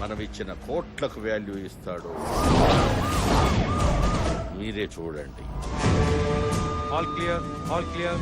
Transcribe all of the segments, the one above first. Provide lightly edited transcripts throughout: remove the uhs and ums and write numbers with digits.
మనం ఇచ్చిన కోట్లకు వాల్యూ ఇస్తాడో మీరే చూడండి. All clear, all clear.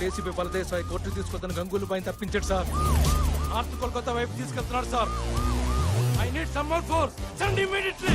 ACP Baldesai court తీసుకొద్దని గంగూలు పైన తప్పించాడు సార్. నార్త్ కోల్కతా వైపు తీసుకెళ్తున్నాడు sir. I need some more force. Send immediately.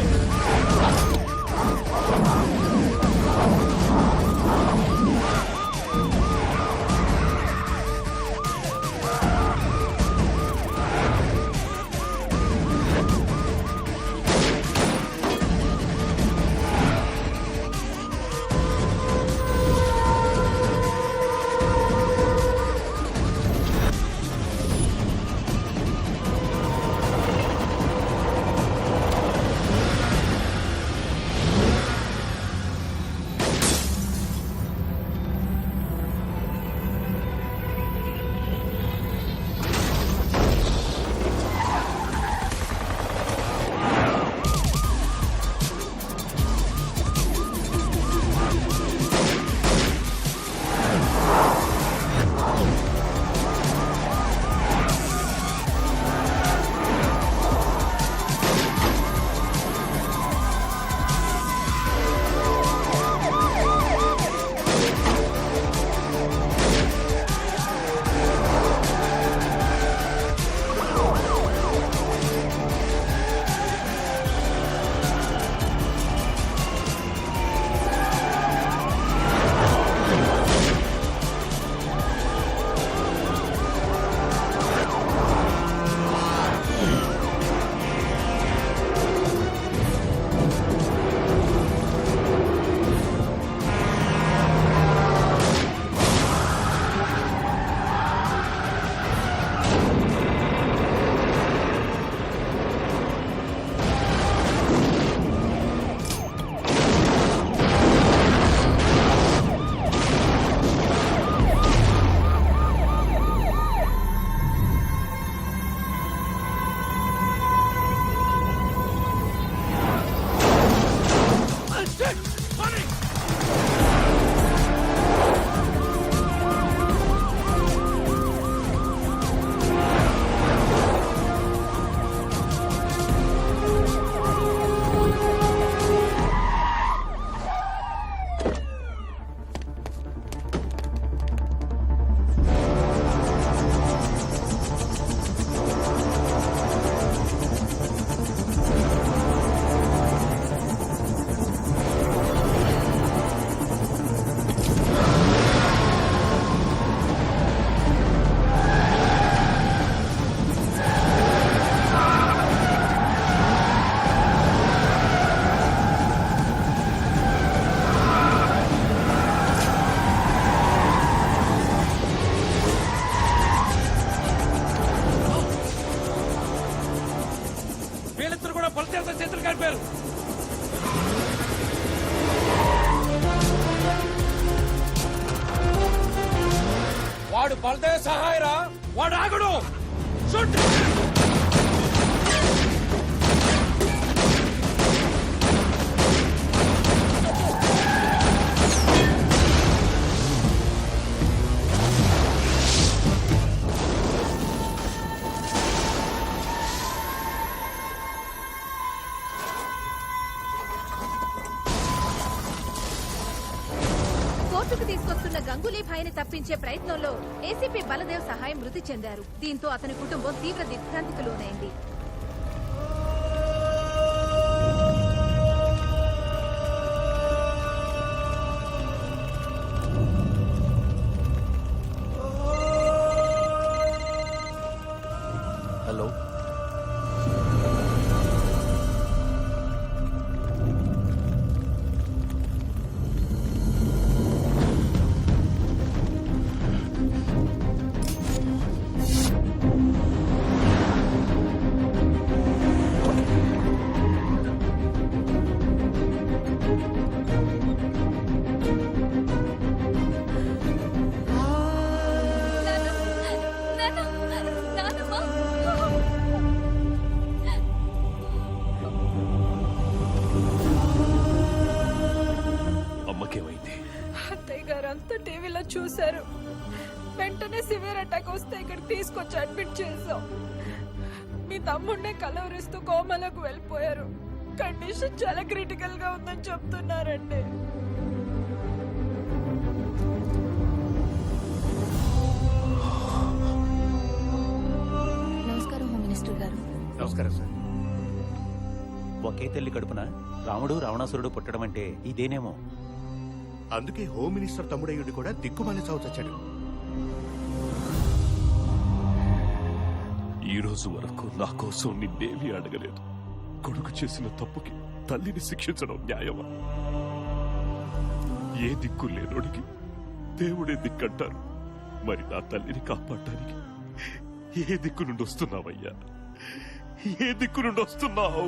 చేతులు కలిపారు. వాడు బలదేవ సహాయరా, వాడు ఆగడు. కోర్టుకు తీసుకొస్తున్న గంగూలీ భాయ్ని తప్పించే ప్రయత్నంలో ఏసీపీ బలదేవ్ సహాయం మృతి చెందారు. దీంతో అతని కుటుంబం తీవ్ర దిగ్భ్రాంతికి లోనైంది. హలో, గారు అంతా టీవీలో చూశారు. వెంటనే సివియర్ అటాక్ వస్తే ఇక్కడికి తీసుకొచ్చి అడ్మిట్ చేశాం. మీ తమ్ముడినే కలవరిస్తూ కోమలోకి వెళ్ళిపోయారు. కండిషన్ చాలా క్రిటికల్ గా ఉందని చెప్తున్నారండి. నమస్కారం హోమ్ మినిస్టర్ గారు. నమస్కారం సార్. ఒకే తల్లి కడుపున రాముడు రావణాసురుడు పుట్టడం అంటే ఇదేనేమో. అందుకే హోమ్ మినిస్టర్ తమ్ముడయ్యుడు కూడా దిక్కుమాలి చావు చచ్చాడు. ఈ రోజు వరకు నా కోసం నిన్నేమీ అడగలేదు. కొడుకు చేసిన తప్పుకి తల్లిని శిక్షించడం న్యాయమా? ఏ దిక్కు లేనోడికి దేవుడే దిక్కంటారు. మరి నా తల్లిని కాపాడటానికి ఏ దిక్కు నుండి వస్తున్నావయ్యా? ఏ దిక్కు నుండి వస్తున్నావు?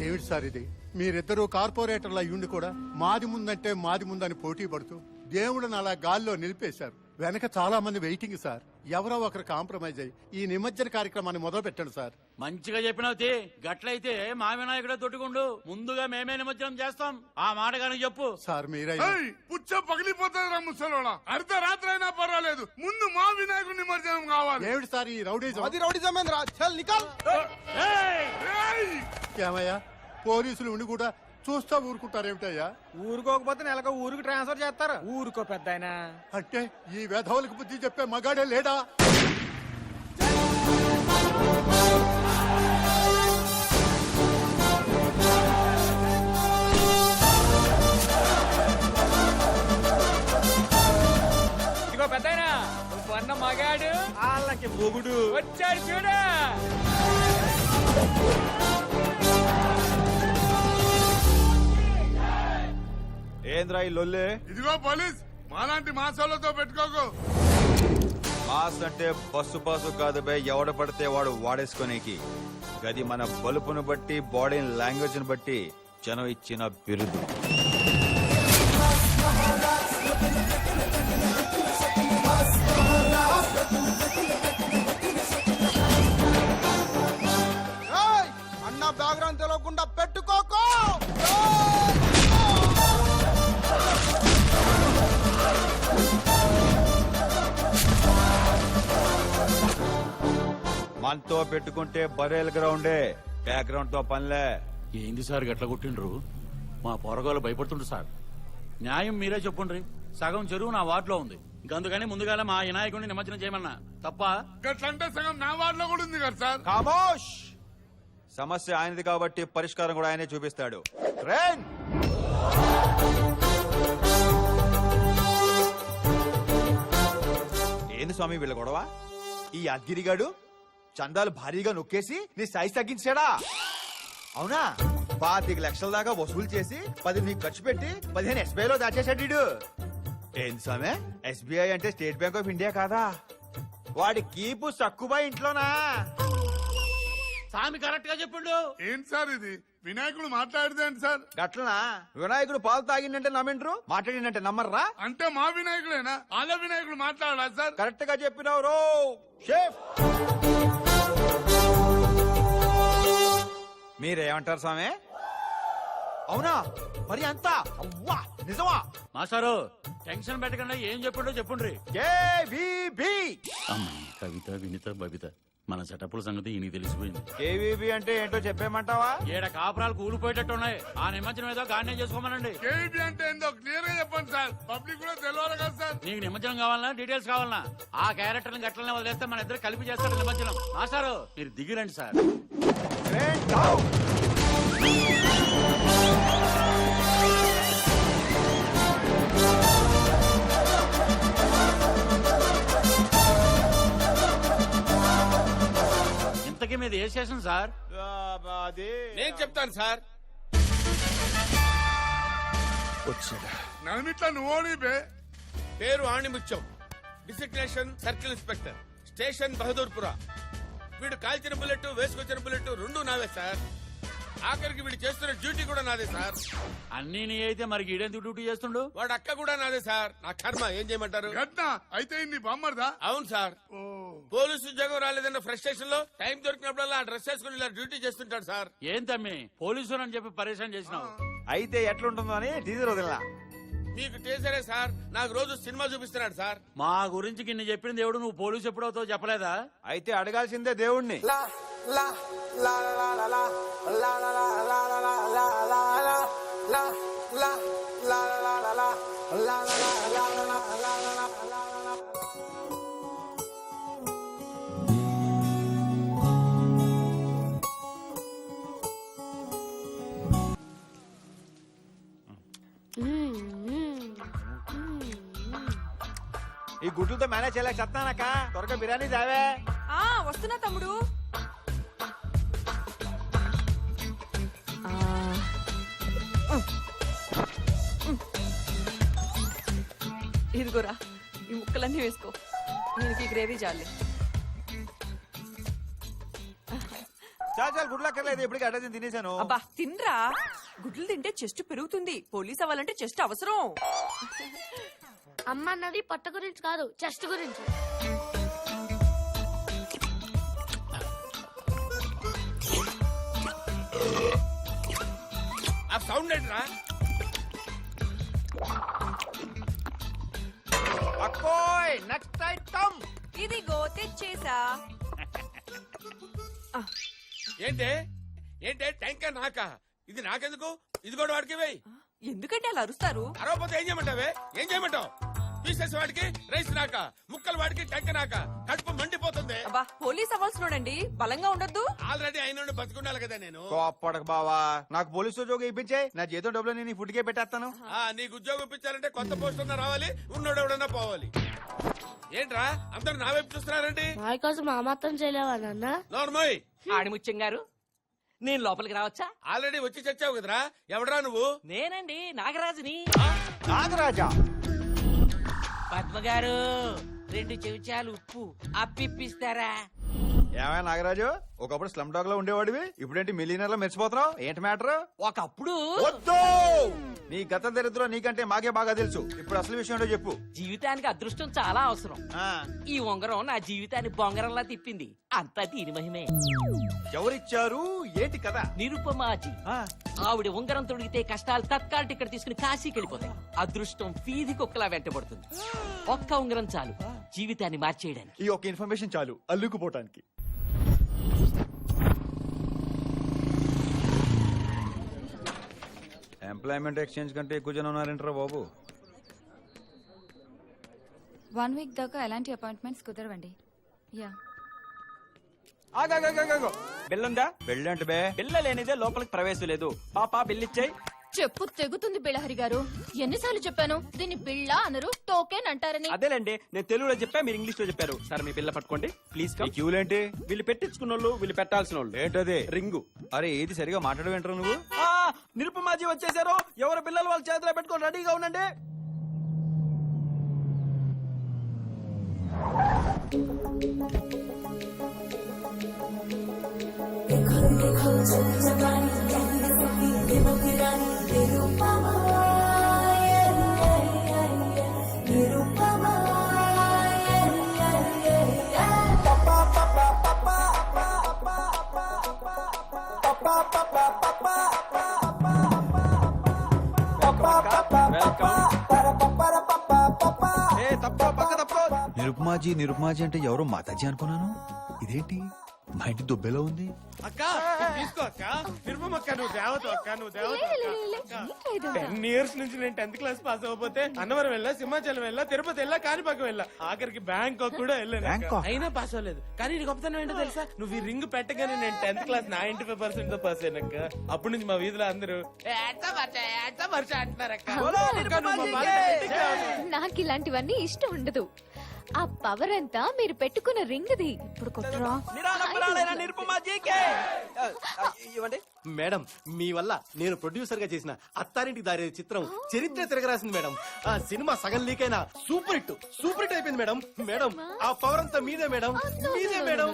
ఏమిటి సార్ ఇది? మీరిద్దరూ కార్పొరేటర్ల అయ్యుండి కూడా మాది ముందంటే మాది ముందని పోటీ పడుతూ దేవుడిని అలా గాల్లో నిలిపేశారు. వెనక చాలా మంది వెయిటింగ్ సార్. ఎవరో ఒకరు కాంప్రమైజ్ అయ్యి ఈ నిమజ్జన కార్యక్రమాన్ని మొదలు పెట్టండి సార్. మంచిగా చెప్పినవుతి. గట్లయితే మా వినాయకుడే తొట్టుకుండు. ముందుగా మేమే నిమజ్జనం చేస్తాం. ఆ మాట కానీ చెప్పు సార్ మీరే పుచ్చ పగిలిపోతుంది రా ముసలోడా. అర్ధ రాత్రి అయినా పర్వాలేదు, ముందు మా వినాయకుడి నిమజ్జనం కావాలి. ఏమిటి సార్ ఈ రౌడీజం? ఏయ్! ఏమయ్యా, పోలీసులు ఉండి కూడా చూస్తా ఊరుకుంటారేమిటయ్యా? ఊరుకోకపోతే నెలకు ఊరికి ట్రాన్స్ఫర్ చేస్తారు. ఊరుకో పెద్ద అంటే ఈ వెధవులకు బుద్ధి చెప్పే మగాడే లేడా? ఇదిగో పెద్ద వన్న మగాడు వాళ్ళకి మొగుడు వచ్చాడు చూడు. ఏంద్రా ఈ లొల్లే? ఇదిగో పోలీస్, మాలాంటి మాసాలతో పెట్టుకోకు. మాస్ అంటే బస్సు పాసు కాదు బే, ఎవడ పడితే వాడు వాడేసుకునేకి. గది మన బలుపును బట్టి, బాడీ లాంగ్వేజ్ ని బట్టి జనం ఇచ్చిన బిరుదు. అన్న బ్యాక్గ్రౌండ్ తెలియకుండా పెట్టుకోకో. మనతో పెట్టుకుంటే బరేల్ గ్రౌండే, బ్యాక్గ్రౌండ్ తో పనిలే. ఏంది సార్ గట్ల కొట్టిండ్రు? మా పొరగాలు భయపడుతుండ్రు సార్. న్యాయం మీరే చెప్పుండ్రి. సగం చెరువు నా వార్డులో ఉంది. అందుకని ముందుగాల మా వినాయకుడిని నిమజ్జనం చేయమన్నా తప్ప. గట్లంటే సగం నా వార్డులో కూడా ఉంది కదా సార్. ఖామోష్! సమస్య ఆయనది కాబట్టి పరిష్కారం కూడా ఆయనే చూపిస్తాడు. ట్రైన్! ఏంది స్వామి వీళ్ళ గొడవ? ఈ అద్గిరిగాడు చందాలు భారీగా నొక్కేసి నీ సైజ్ తగ్గించాడా? అవునా? 25 లక్షల దాకా వసూలు చేసి 10 నీకు ఖర్చు పెట్టి 15 SBI లో దాచేశాడు వీడు. ఏంది స్వామి, SBI అంటే స్టేట్ బ్యాంక్ ఆఫ్ ఇండియా కాదా? వాడి కీపు సక్కుబా ఇంట్లోనా? సామి కరెక్ట్ గా చెప్పిండు. ఏంటి సార్ ఇది? వినాయకుడు మాట్లాడితే సార్? గట్లనా? వినాయకుడు పాలు తాగిందంటే నమ్మిండ్రు, మాట్లాడిందంటే నమ్మర్రా? అంటే మా వినాయకుడేనా? వాళ్ళ వినాయకుడు మాట్లాడా సార్? కరెక్ట్ గా చెప్పినావు రో షేఫ్. మీరేమంటారు స్వామి? అవునా? మరి అంతా అవ్వా నిజమా? మాస్టారు టెన్షన్ పెట్టకుండా ఏం చెప్పిండో చెప్పుండ్రి. కేవీబీ. అమ్మాయి కవిత, వినిత, బబిత మన సెటప్ల సంగతి ఈయనకి తెలిసిపోయింది. కేవీబీ అంటే ఏంటో చెప్పేమంటావా? ఏడ కాపురాలు కూలిపోయేటట్టున్నాయి. ఆ నిమజ్జనం ఏదో గానే చేసుకోమనండి. కేవీపీ అంటే ఏందో క్లియర్ గా చెప్పండి సార్. పబ్లిక్ కూడా తెలియాలి కదా సార్. నీకు నిమజ్జనం కావాలన్నా డీటెయిల్స్ కావాలన్నా ఆ క్యారెక్టర్ గట్లనే వదిలేస్తే మన ఇద్దరు కలిపి చేస్తాడు నిమజ్జనం. మాస్టారు మీరు దిగిరండి సార్. ఇంతకీ మీద ఏ స్టేషన్ సార్? నేను చెప్తాను సార్. నన్నిట్లా నువ్వు పేరు Animutyam, designation circle inspector, station Bahadurpura. వీడు కాల్చిన బుల్లెట్ వేసుకొచ్చిన బుల్లెట్ రెండు నావే సార్. ఆఖరికి వీడు చేస్తున్న డ్యూటీ కూడా నాదే సార్. అన్ని నీ అయితే మరి ఈడెందుకు డ్యూటీ చేస్తుండు? వాడు అక్క కూడా నాదే సార్. నా కర్మ, ఏం చేయమంటారు? అయితే నీ బామ్మర్దా? అవును సార్. పోలీసు ఉద్యోగం రాలేదన్న ఫ్రస్ట్రేషన్ లో టైం దొరికినప్పుడల్లా డ్రెస్ వేసుకుని ఇలా డ్యూటీ చేస్తుంటాడు సార్. ఏం తమ్మి పోలీసు అని చెప్పి పరేషాన్ చేసినావు? అయితే ఎట్లుంటుందో అని టీజర్ వదిలినా. మీకు టీచరే సార్, నాకు రోజు సినిమా చూపిస్తున్నాడు సార్. మా గురించి కిన్ని చెప్పిన దేవుడు నువ్వు పోలీసు ఎప్పుడవుతావు చెప్పలేదా? అయితే అడగాల్సిందే దేవుణ్ణి. ఈ గుడ్లతో మేనేజ్ చేయలేక చెప్తానక్క. త్వరగా బిర్యానీ తేవే. వస్తున్నా తమ్ముడు. ఇదిగోరా, ఈ ముక్కలన్నీ వేసుకో. దీనికి గ్రేవీ చాలే. చాలు గుడ్లక్కర్లేదు, ఇప్పటికి అడ్డ తినేశాను. అబ్బా తినరా, గుడ్లు తింటే చెస్ట్ పెరుగుతుంది. పోలీస్ అవ్వాలంటే చెస్ట్ అవసరం. అమ్మ అన్నది పొట్ట గురించి కాదు, చెస్ట్ గురించి. ఆ సౌండ్ ఏంట్రా? అక్కోయ్ నెక్స్ట్ ఐటమ్. ఇదిగో తెచ్చేసా. ఏంటే ఏంటే ట్యాంకర్ నాకా? ఇది నాకెందుకు? ఇది కూడా వాడికి వేయి. ఎందుకంటే అలా అరుస్తారు? అరవపోతే ఏం చేయమంటావే? ఏం చేయమంటావు? పీసెస్ వాడికి, రైస్ నాక, ముక్కలు వాడికి, టెంక నాక. కడుపు మండిపోతుంది. అబ్బా పోలీస్ అవ్వాల్సినోడండి, బలంగా ఉండొద్దు. ఆల్రెడీ అయిన బతుకుండాలి కదా నేను. కోప్పడకు బావా, నాకు పోలీసు ఉద్యోగం ఇప్పించే. నా జీతం డబ్బులు నేను ఫుడ్ కే పెట్టేస్తాను. నీకు ఉద్యోగం ఇప్పించాలంటే కొత్త పోస్ట్ ఉన్నా రావాలి, ఉన్నోడు ఎవడన్నా పోవాలి. ఏంట్రా అందరు నా వైపు చూస్తున్నారండి? మా కోసం మా మాత్రం చేయలేవా నాన్న? నోర్మోయ్. ఆడిముత్యం గారు, నేను లోపలికి రావచ్చా? ఆల్రెడీ వచ్చి చచ్చావు కదరా. ఎవడరా నువ్వు? నేనండి, నాగరాజుని. నాగరాజా? పద్మ గారు, 2 చెంచాలు ఉప్పు అప్పిప్పిస్తారా? ఏమైనా నాగరాజు, ఒకప్పుడు స్లమ్ డాగ్ లో ఉండేవాడివి, ఇప్పుడేంటి మిలియనర్ లో మెరిచిపోతున్నావు? ఏంటి మ్యాటర్? ఒకప్పుడు వద్దు, నీ గత దరిద్రం నీకంటే మాకే బాగా తెలుసు. ఇప్పుడు అసలు విషయం ఏంటో చెప్పు. జీవితానికి అదృష్టం చాలా అవసరం. ఈ ఉంగరం నా జీవితాన్ని బొంగరంలా తిప్పింది. అంతా దీని మహిమే. ఎవరిచ్చారు? ఏంటి కదా? నిరుపమాజీ. ఆవిడ ఉంగరం తొడిగితే కష్టాలు తత్కాల టికెట్ తీసుకుని కాశీకి వెళ్ళిపోతాయి. అదృష్టం ఫీది కుక్కలా వెంటబడుతుంది. ఒక్క ఉంగరం చాలు జీవితాన్ని మార్చేయడానికి. ఈ ఒక్క ఇన్ఫర్మేషన్ చాలు అల్లుకుపోవటానికి. ఎంప్లాయ్మెంట్ ఎక్స్చేంజ్ కంటే ఎక్కువ జనం ఉన్నారంటారా బాబు? 1 వీక్ దాకా ఎలాంటి అపాయింట్మెంట్స్ కుదరవండి. యా బిల్లుందా? పెళ్ళి అంటే బే, బిల్ల లేనిదే లోపలికి ప్రవేశం లేదు. పాపా బిల్లిచ్చాయి. చెప్పు తెగుతుంది బిళ్ళహరి ఎన్నిసార్లు చెప్పాను దీన్ని బిళ్ళ అనరు, టోకెన్ అంటారని. అదేలేండి, నేను తెలుగులో చెప్పా, మీరు ఇంగ్లీష్ లో చెప్పారు. సార్ మీ బిల్ల పట్టుకోండి ప్లీజ్. క్యూలేంటి? వీళ్ళు పెట్టించుకున్న వాళ్ళు, వీళ్ళు పెట్టాల్సిన వాళ్ళు. ఏంటది? రింగు. అరే ఏది సరిగా మాట్లాడవేంటారు నువ్వు? నిరుపమాజీ వచ్చేసారు. ఎవరు పిల్లలు వాళ్ళ చేతిలో పెట్టుకొని రెడీగా ఉండండి. నిరుపమాజీ నిరుపమాజీ అంటే ఎవరో మాతాజీ అనుకున్నాను. ఇదేంటి మా ఇంటి దుబ్బెలో ఉంది? అక్క తీసుకో అక్క. నిర్మమక్క, నువ్వు దేవత అక్క, నువ్వు దేవత. 10 years నుంచి నేను 10th క్లాస్ పాస్ అవ్వకపోతే అన్నవరం వెళ్ళా, సింహాచలం వెళ్ళా, తిరుపతి వెళ్ళా, కాణిపాకం వెళ్ళా, ఆఖరికి బ్యాంకాక్ కూడా వెళ్ళాను. అయినా పాస్ అవ్వలేదు. కానీ నీకు గొప్పతనం ఏంటో తెలుసా? నువ్వు ఈ రింగ్ పెట్టగానే నేను 10th క్లాస్ 95% తో పాస్ అయినక్క. అప్పటి నుంచి మా వీధిలో అందరూ అంటున్నారక్క. నాకు ఇలాంటివన్నీ ఇష్టం ఉండదు. ఆ పవర్ అంతా మీరు పెట్టుకున్న రింగ్ది. ఇప్పుడు కొట్టరా. ఇవ్వండి మేడం, మీ వల్ల నేను ప్రొడ్యూసర్ గా చేసిన అత్తారింటికి దారి చిత్రం చరిత్ర తిరగరాసింది మేడం. ఆ సినిమా సగం లీక్ అయినా సూపర్ హిట్ అయిపోయింది మేడం. మేడం ఆ పవర్ అంతా మీదే మేడం, మీదే మేడం.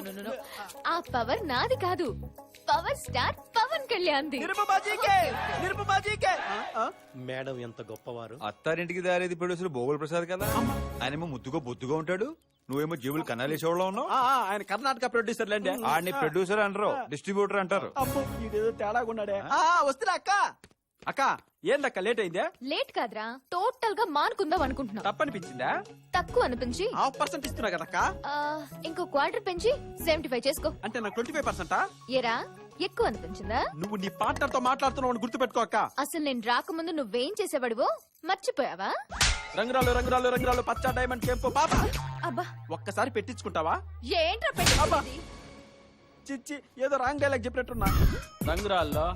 ఆ పవర్ నాది కాదు, పవర్ స్టార్ పవన్ కళ్యాణ్ ది. మేడం ఎంత గొప్పవారు. అత్తారింటికి దారేది ప్రొడ్యూసర్ భోగుల ప్రసాద్ కదా, ఆయనేమో ముద్దుగా బొద్దుగా ఉంటాడు, నువ్వేమో జేబులు కన్నాలేసేవాళ్ళ ఉన్నావు. ఆయన కర్ణాటక ప్రొడ్యూసర్ లేండి. ఆడిని ప్రొడ్యూసర్ అంటారు, డిస్ట్రిబ్యూటర్ అంటారు. తేడా ఉన్నాడే. వస్తున్నా అక్క. అక్క ఏందక్క లేట్ అయిందే? లేట్ కాదురా, టోటల్ గా మానుకుందాం అనుకుంటున్నా. తప్పనిపించిందా? తక్కువ అనిపించి 1/2% ఇస్తున్నా కదక్క. ఇంకో క్వార్టర్ పెంచి 75 చేసుకో. అంటే నాకు 25%. ఏరా ఎక్కువ అనిపించిందా? నువ్వు నీ పార్ట్నర్ తో మాట్లాడుతున్నావు గుర్తు పెట్టుకో అక్క. అసలు నేను రాకముందు నువ్వేం చేసేవాడివో మర్చిపోయావా? రంగురాలు రంగురాలు రంగురాలు పచ్చ డైమండ్ కెంపు పాప. అబ్బా ఒక్కసారి పెట్టించుకుంటావా? ఏంట్రా పెట్టుకునేది? చిచ్చి ఏదో రాంగ్ డైలాగ్ చెప్పినట్టున్నా. రంగురాల్లో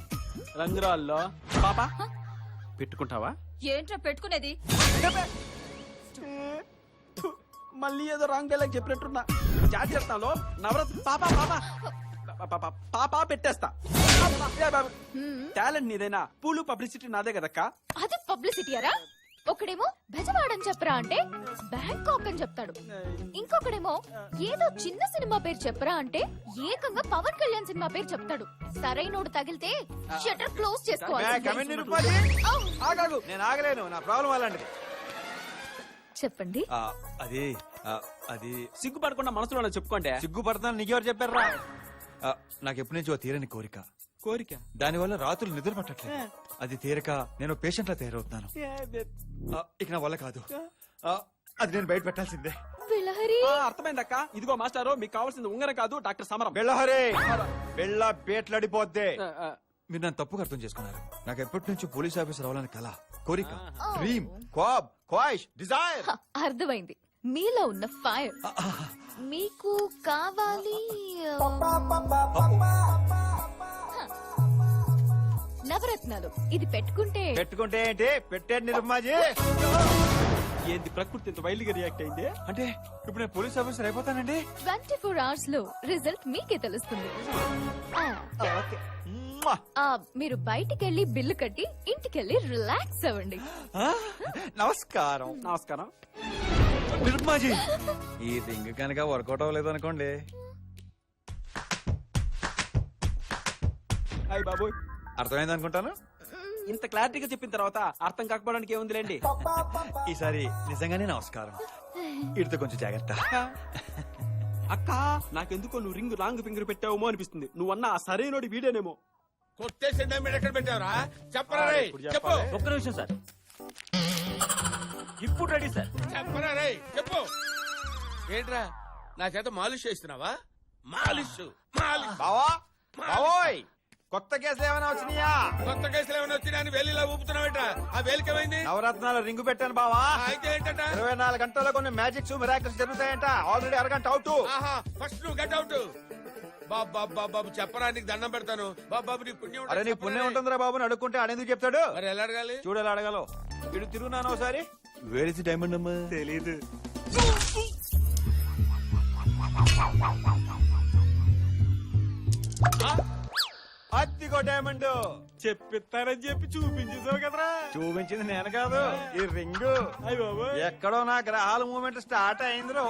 రంగురాల్లో పాప పెట్టుకుంటావా? ఏంట్రా పెట్టుకునేది? మళ్ళీ ఏదో రాంగ్ డైలాగ్ చెప్పినట్టున్నా. జాతీయలో నవరత్న పాప పాప పాప పెట్టేస్తా. టాలెంట్ నీదైనా పూలు పబ్లిసిటీ నాదే కదక్క. అది పబ్లిసిటీ అరా? ఒకడేమో బెజవాడని చెప్పరా అంటే బ్యాంకాక్ అని చెప్తాడు, ఇంకొకడేమో ఏదో చిన్న సినిమా పేరు చెప్పరా అంటే ఏకంగా పవన్ కళ్యాణ్ సినిమా పేరు చెప్తాడు. సరైనోడు తగిలితే షట్టర్ క్లోజ్ చేసుకోవాలి. నేను ఆగలేను, నా ప్రాబ్లం అలాంటిది. చెప్పండి. అది అది సిగ్గుపడకుండా మనసులో చెప్పుకోండి. సిగ్గుపడతాను నీకెవరు చెప్పారా? నాకు ఎప్పటి నుంచో తీరని కోరిక. దానివల్ల రాత్రులు నిద్ర పట్టట్లేదు. అది తీరక నేను పేషెంట్ లా తయారవుతున్నాను. ఇక నా వల్ల కాదు, అది నేను బయట పెట్టాల్సిందే. అర్థమైందక్క. ఇదిగో మాస్టారు, మీకు కావాల్సింది ఉంగరం కాదు డాక్టర్ సమరం. బెల్లహరే బెల్ల బేట్లాడిపోద్దే. మీరు నన్ను తప్పుగా అర్థం చేసుకున్నారు. నాకు ఎప్పటి నుంచి పోలీస్ ఆఫీసర్ అవ్వాలని కల, కోరిక, డ్రీమ్, క్వాబ్, క్వాయిష్, డిజైర్. అర్థమైంది, మీలో ఉన్న ఫైర్. మీకు కావాలి నవరత్నాలు. ఇది పెట్టుకుంటే ఏంటి? పెట్టాడు నిర్మాజీ. ఏంది ప్రకృతి ఇంత వైల్డ్ గా రియాక్ట్ అయింది? అంటే ఇప్పుడు నేను పోలీస్ ఆఫీసర్ అయిపోతానండి? 24 hours లో రిజల్ట్ మీకే తెలుస్తుంది. మీరు బయటికెళ్ళి బిల్లు కట్టి ఇంటికెళ్ళి రిలాక్స్ అవ్వండి. నమస్కారం. నమస్కారం నిర్మాజీ. ఈ రింగ్ కనుక వర్కౌట్ అవ్వలేదు అనుకోండి. అయ్య బాబు, అర్థమైంది అనుకుంటాను. ఇంత క్లారిటీగా చెప్పిన తర్వాత అర్థం కాకపోవడానికి ఏముందిలేండి. ఈసారి నిజంగానే నమస్కారం. ఇడితో కొంచెం జాగ్రత్త. అక్క, నాకెందుకో నువ్వు రింగ్ రాంగ్ ఫింగర్ పెట్టావేమో అనిపిస్తుంది. నువ్వన్నా ఆ సరైనోడి వీడేనేమో. కొట్టేసి ఎక్కడ పెట్టావరా? చెప్పరా రే, చెప్పు. ఒక్క నిమిషం సార్, ఇప్పుడు రెడీ సార్. చెప్పరా రే, చెప్పు. ఏంట్రా నా చేత మాలిష్ చేస్తున్నావా? మాలిష్ బావా, బావోయ్, కొత్త కేసులు ఏమైనా వచ్చినాయా? కొత్త కేసులు ఏమైనా వచ్చినాయని వేలిలా ఊపుతున్నావేట? ఆ వేలికేమైంది? నవరత్నాలు రింగు పెట్టాను బావా. అయితే ఏంటంట? 24 గంటల్లో కొన్ని మ్యాజిక్స్ మిరాకిల్స్ జరుగుతాయంట. ఆల్రెడీ అరగంట అవుట్. ఫస్ట్ నువ్వు గెట్ అవుట్. బాబు చెప్పరా, నీకు దండం పెడతాను. బాబు నీ పుణ్యం. అరే నీ పుణ్యం ఉంటుందిరా బాబు, అడుక్కుంటే ఆడెందుకు చెప్తాడు? మరి ఎలా అడగాలి? చూడు ఎలా అడగాలో. ఇటు తిరుగున్నాను ఒకసారి. వేర్ ఇస్ డైమండ్ అమ్మా? తెలీదు. అత్తిగో డైమండ్. చెప్పిస్తానని చెప్పి చూపించేసావు కదరా. చూపించింది నేను కాదు, ఈ రింగు. ఎక్కడో నా గ్రహాల మూమెంట్ స్టార్ట్ అయిందిరో.